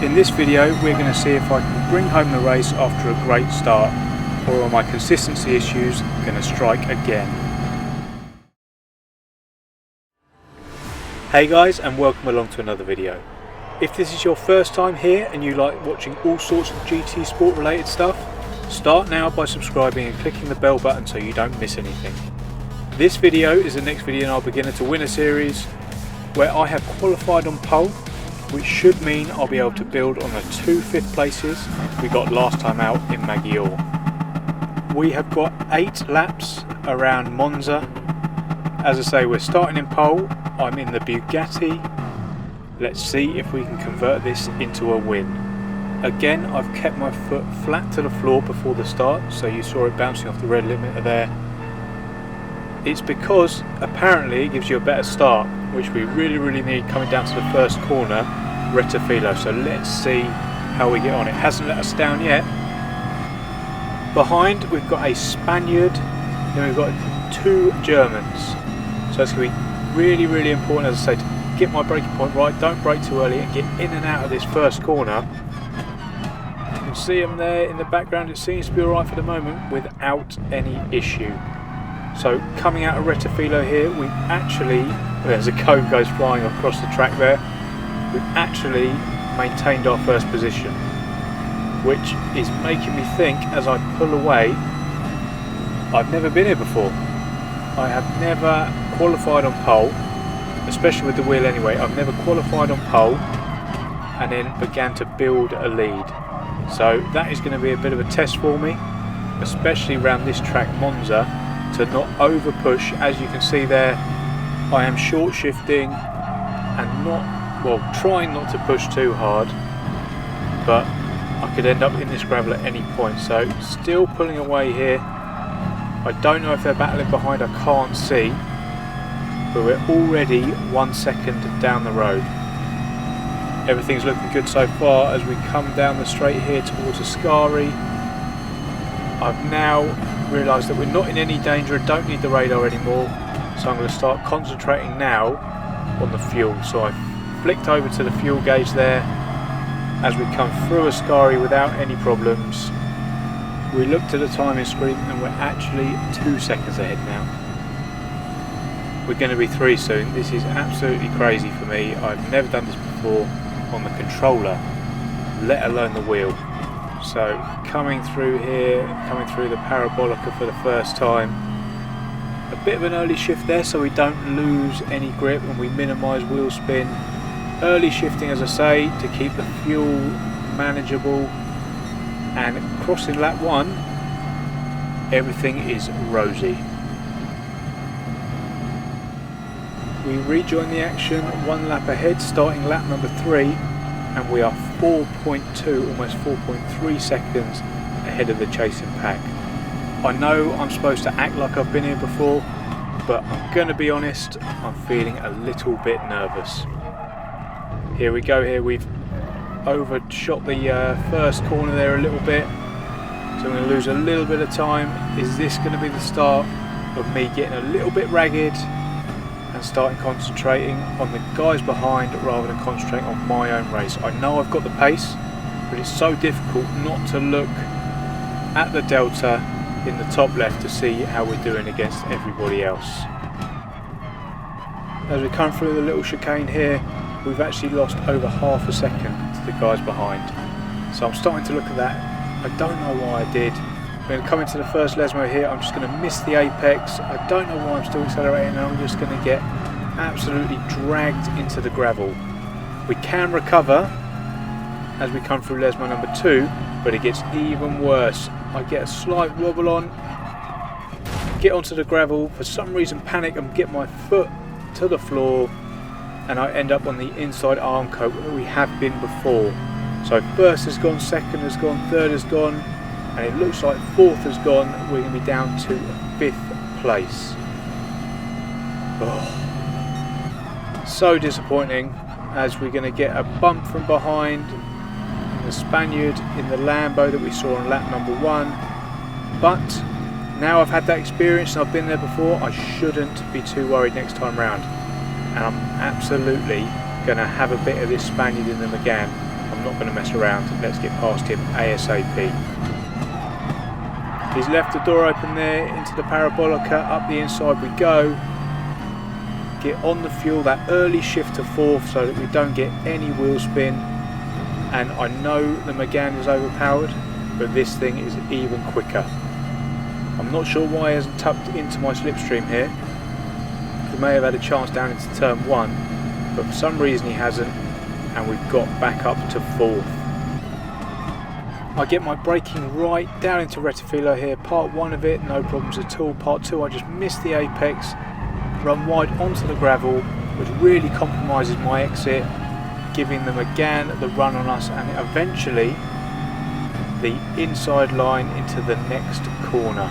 In this video we're going to see if I can bring home the race after a great start, or are my consistency issues going to strike again. Hey guys, and welcome along to another video. If this is your first time here and you like watching all sorts of GT sport related stuff, start now by subscribing and clicking the bell button so you don't miss anything. This video is the next video in our beginner to winner series, where I have qualified on pole, which should mean I'll be able to build on the 2 5th places we got last time out in Maggiore. We have got 8 laps around Monza. As I say, we're starting in pole. I'm in the Bugatti. Let's see if we can convert this into a win. Again, I've kept my foot flat to the floor before the start, so you saw it bouncing off the red limiter there. It's because apparently it gives you a better start, which we really need coming down to the first corner, Rettifilo. So let's see how we get on. It hasn't let us down yet. Behind we've got a Spaniard, then we've got 2 Germans. So it's going to be really important, as I say, to get my braking point right, don't brake too early and get in and out of this first corner. You can see them there in the background. It seems to be alright for the moment without any issue. So coming out of Rettifilo here, we've actually, there's a cone goes flying across the track there, we've actually maintained our first position, which is making me think as I pull away, I've never been here before. I have never qualified on pole, especially with the wheel anyway. I've never qualified on pole and then began to build a lead. So that is going to be a bit of a test for me, especially around this track Monza, to not over push. As you can see there, I am short shifting and trying not to push too hard, but I could end up in this gravel at any point. So still pulling away here. I don't know if they're battling behind, I can't see, but we're already 1 second down the road. Everything's looking good so far as we come down the straight here towards Ascari. I've now realised that we're not in any danger, I don't need the radar anymore, so I'm going to start concentrating now on the fuel. So I flicked over to the fuel gauge there as we come through Ascari without any problems. We looked at the timing screen and we're actually 2 seconds ahead now. We're going to be 3 soon. This is absolutely crazy for me. I've never done this before on the controller, let alone the wheel. So coming through here, coming through the Parabolica for the first time. A bit of an early shift there so we don't lose any grip and we minimise wheel spin. Early shifting, as I say, to keep the fuel manageable. And crossing lap 1, everything is rosy. We rejoin the action 1 lap ahead, starting lap number 3, and we are 4.2, almost 4.3 seconds ahead of the chasing pack. I know I'm supposed to act like I've been here before, but I'm going to be honest, I'm feeling a little bit nervous. Here we go, here we've overshot the first corner there a little bit, so I'm going to lose a little bit of time. Is this going to be the start of me getting a little bit ragged and starting concentrating on the guys behind rather than concentrating on my own race? I know I've got the pace, but it's so difficult not to look at the delta in the top left to see how we're doing against everybody else. As we come through the little chicane here, we've actually lost over half a second to the guys behind. So I'm starting to look at that. I don't know why I did. We're going to come into the first Lesmo here. I'm just going to miss the apex. I don't know why I'm still accelerating, and I'm just going to get absolutely dragged into the gravel. We can recover as we come through Lesmo number 2, but it gets even worse. I get a slight wobble on, get onto the gravel, for some reason panic and get my foot to the floor, and I end up on the inside arm coat where we have been before. So first has gone, second has gone, third has gone, and it looks like 4th has gone. We're going to be down to 5th place. Oh, so disappointing, as we're going to get a bump from behind in the Spaniard in the Lambo that we saw on lap number 1. But now I've had that experience and I've been there before, I shouldn't be too worried next time round. And I'm absolutely going to have a bit of this Spaniard in them again. I'm not going to mess around. Let's get past him ASAP. He's left the door open there into the parabolica. Up the inside we go. Get on the fuel, that early shift to fourth so that we don't get any wheel spin. And I know the Megane is overpowered, but this thing is even quicker. I'm not sure why he hasn't tucked into my slipstream here. He may have had a chance down into turn 1, but for some reason he hasn't, and we've got back up to fourth. I get my braking right down into Retifilo here. Part 1 of it, no problems at all. Part 2, I just missed the apex, run wide onto the gravel, which really compromises my exit, giving them again the run on us, and eventually the inside line into the next corner.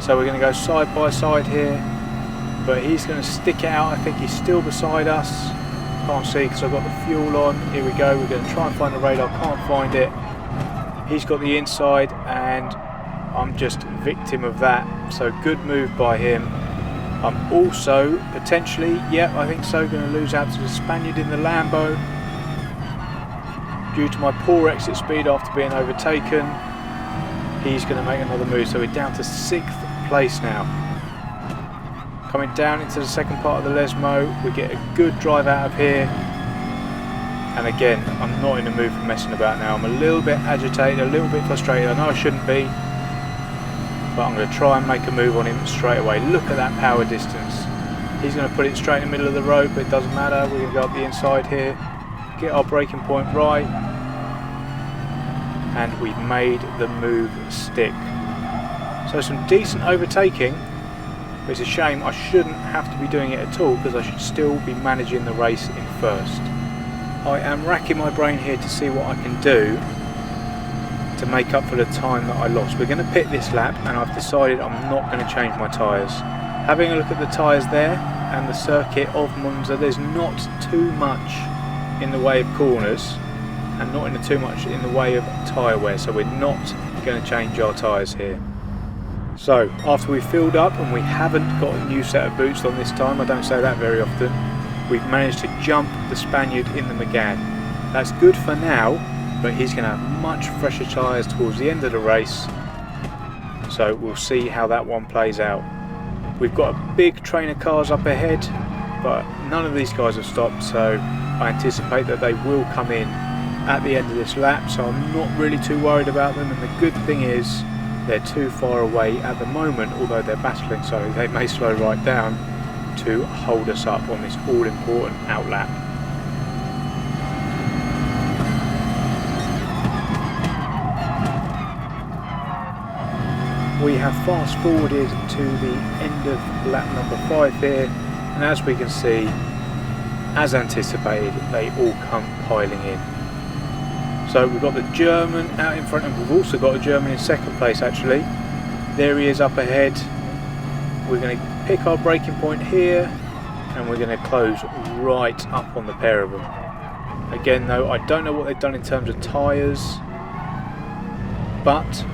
So we're going to go side by side here, but he's going to stick it out. I think he's still beside us. Can't see because I've got the fuel on. Here we go. We're going to try and find the radar. Can't find it. He's got the inside and I'm just victim of that. So good move by him. I'm also potentially, yeah, I think so, going to lose out to the Spaniard in the Lambo due to my poor exit speed after being overtaken. He's going to make another move, so we're down to 6th place now. Coming down into the second part of the Lesmo, we get a good drive out of here. And again, I'm not in the mood for messing about now. I'm a little bit agitated, a little bit frustrated. I know I shouldn't be, but I'm going to try and make a move on him straight away. Look at that power distance. He's going to put it straight in the middle of the road, but it doesn't matter. We're going to go up the inside here, get our braking point right, and we've made the move stick. So some decent overtaking, but it's a shame I shouldn't have to be doing it at all, because I should still be managing the race in first. I am racking my brain here to see what I can do to make up for the time that I lost. We're going to pit this lap, and I've decided I'm not going to change my tyres. Having a look at the tyres there and the circuit of Monza, there's not too much in the way of corners and not too much in the way of tyre wear, so we're not going to change our tyres here. So after we've filled up, and we haven't got a new set of boots on this time, I don't say that very often, we've managed to jump the Spaniard in the Megane. That's good for now, but he's going to have much fresher tyres towards the end of the race, so we'll see how that one plays out. We've got a big train of cars up ahead, but none of these guys have stopped, so I anticipate that they will come in at the end of this lap, so I'm not really too worried about them. And the good thing is they're too far away at the moment, although they're battling, so they may slow right down to hold us up on this all-important outlap. We have fast forwarded to the end of lap number 5 here, and as we can see, as anticipated, they all come piling in. So we've got the German out in front, and we've also got a German in second place actually. There he is up ahead. We're going to pick our braking point here, and we're going to close right up on the pair of them. Again though, I don't know what they've done in terms of tyres, but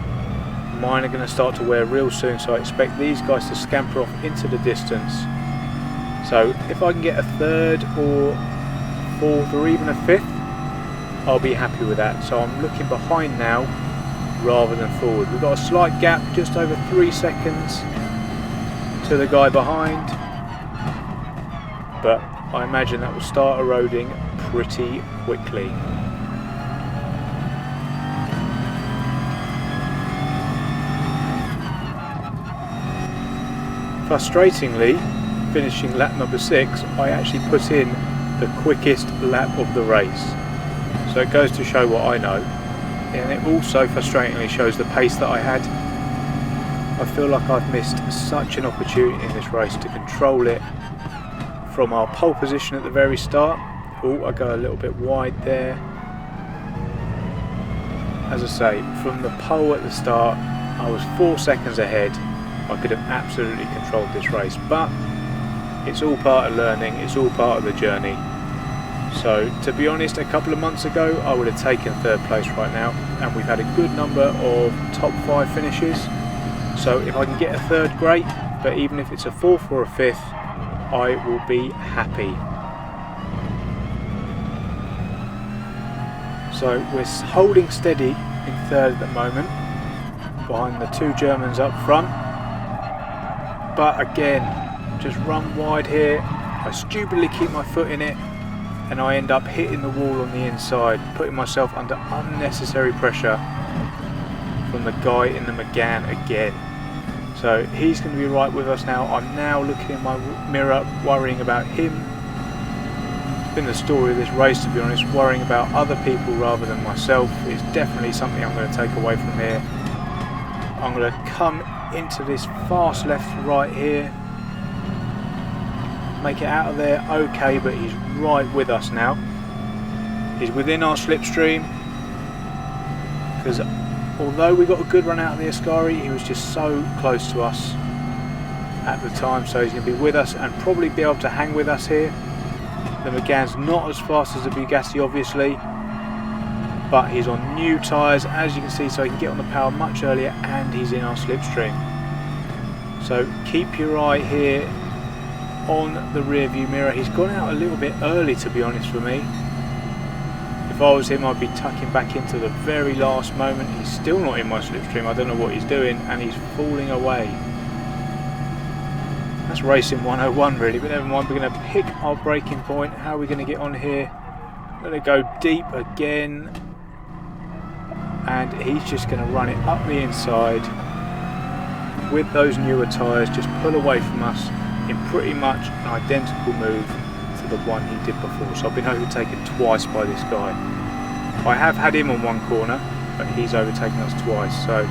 mine are going to start to wear real soon, so I expect these guys to scamper off into the distance. So if I can get a 3rd or 4th or even a 5th, I'll be happy with that. So I'm looking behind now rather than forward. We've got a slight gap, just over 3 seconds to the guy behind, but I imagine that will start eroding pretty quickly. Frustratingly, finishing lap number 6, I actually put in the quickest lap of the race. So it goes to show what I know, and it also frustratingly shows the pace that I had. I feel like I've missed such an opportunity in this race to control it from our pole position at the very start. Oh, I go a little bit wide there. As I say, from the pole at the start, I was 4 seconds ahead. I could have absolutely controlled this race, but it's all part of learning, it's all part of the journey. So to be honest, a couple of months ago I would have taken 3rd place right now, and we've had a good number of top 5 finishes. So if I can get a 3rd, great, but even if it's a 4th or a 5th, I will be happy. So we're holding steady in third at the moment, behind the 2 Germans up front. But again, just run wide here. I stupidly keep my foot in it, and I end up hitting the wall on the inside, putting myself under unnecessary pressure from the guy in the McGann again. So he's going to be right with us now. I'm now looking in my mirror, worrying about him. It's been the story of this race, to be honest. Worrying about other people rather than myself is definitely something I'm going to take away from here. I'm going to come into this fast left right here, make it out of there okay, but he's right with us now. He's within our slipstream, because although we got a good run out of the Ascari, he was just so close to us at the time, so he's going to be with us and probably be able to hang with us here. The McGann's not as fast as the Bugatti obviously, but he's on new tyres as you can see, so he can get on the power much earlier, and he's in our slipstream. So keep your eye here on the rear view mirror. He's gone out a little bit early, to be honest, for me. If I was him, I'd be tucking back into the very last moment. He's still not in my slipstream. I don't know what he's doing, and he's falling away. That's racing 101 really, but never mind. We're going to pick our braking point. How are we going to get on here? I'm going to go deep again, and he's just going to run it up the inside with those newer tyres, just pull away from us in pretty much an identical move to the one he did before. So I've been overtaken twice by this guy. I have had him on one corner, but he's overtaken us twice, so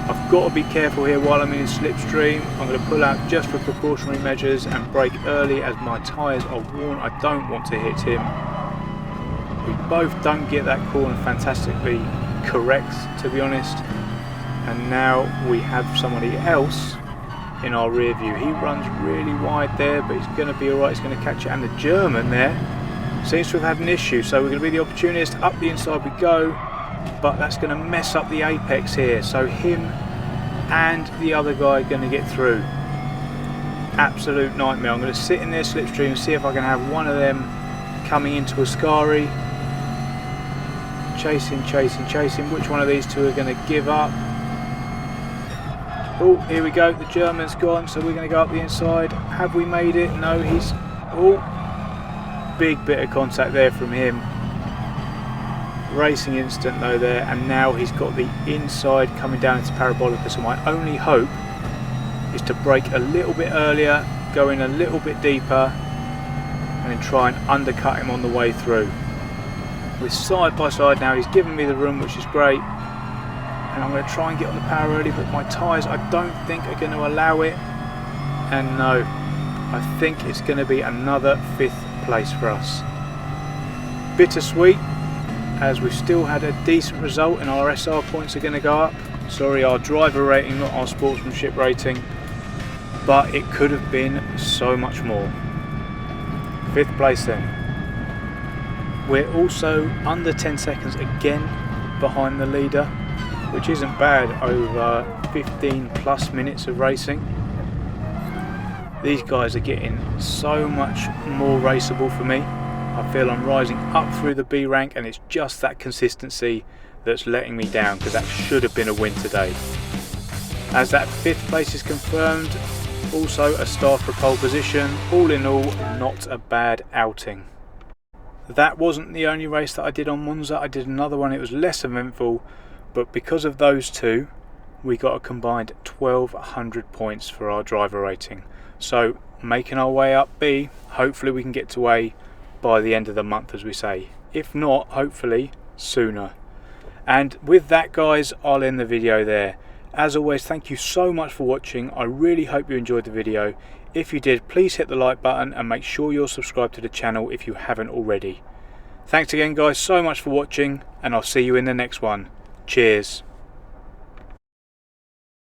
I've got to be careful here while I'm in his slipstream. I'm going to pull out just for precautionary measures and brake early as my tyres are worn. I don't want to hit him. We both don't get that corner fantastically correct, to be honest, and now we have somebody else in our rear view. He runs really wide there, but he's going to be alright. He's going to catch it, and the German there seems to have had an issue, so we're going to be the opportunist. Up the inside we go, but that's going to mess up the apex here, so him and the other guy are going to get through. Absolute nightmare. I'm going to sit in their slipstream and see if I can have one of them coming into Ascari. Chasing. Which one of these two are going to give up? Oh, here we go. The German's gone, so we're going to go up the inside. Have we made it? No, he's... Oh, big bit of contact there from him. Racing instant though there, and now he's got the inside coming down into Parabolica, so my only hope is to brake a little bit earlier, go in a little bit deeper, and then try and undercut him on the way through. We're side by side now. He's given me the room, which is great, and I'm going to try and get on the power early, but my tyres I don't think are going to allow it, and no, I think it's going to be another 5th place for us. Bittersweet, as we've still had a decent result and our SR points are going to go up. Sorry, our driver rating, not our sportsmanship rating, but it could have been so much more. 5th place then. We're also under 10 seconds again behind the leader, which isn't bad over 15 plus minutes of racing. These guys are getting so much more raceable for me. I feel I'm rising up through the B rank, and it's just that consistency that's letting me down, because that should have been a win today. As that 5th place is confirmed, also a start for pole position. All in all, not a bad outing. That wasn't the only race that I did on Monza. I did another one. It was less eventful, but because of those two, we got a combined 1,200 points for our driver rating. So making our way up B, hopefully we can get to A by the end of the month, as we say. If not, hopefully sooner. And with that, guys, I'll end the video there. As always, thank you so much for watching. I really hope you enjoyed the video. If you did, please hit the like button and make sure you're subscribed to the channel if you haven't already. Thanks again, guys, so much for watching, and I'll see you in the next one. Cheers.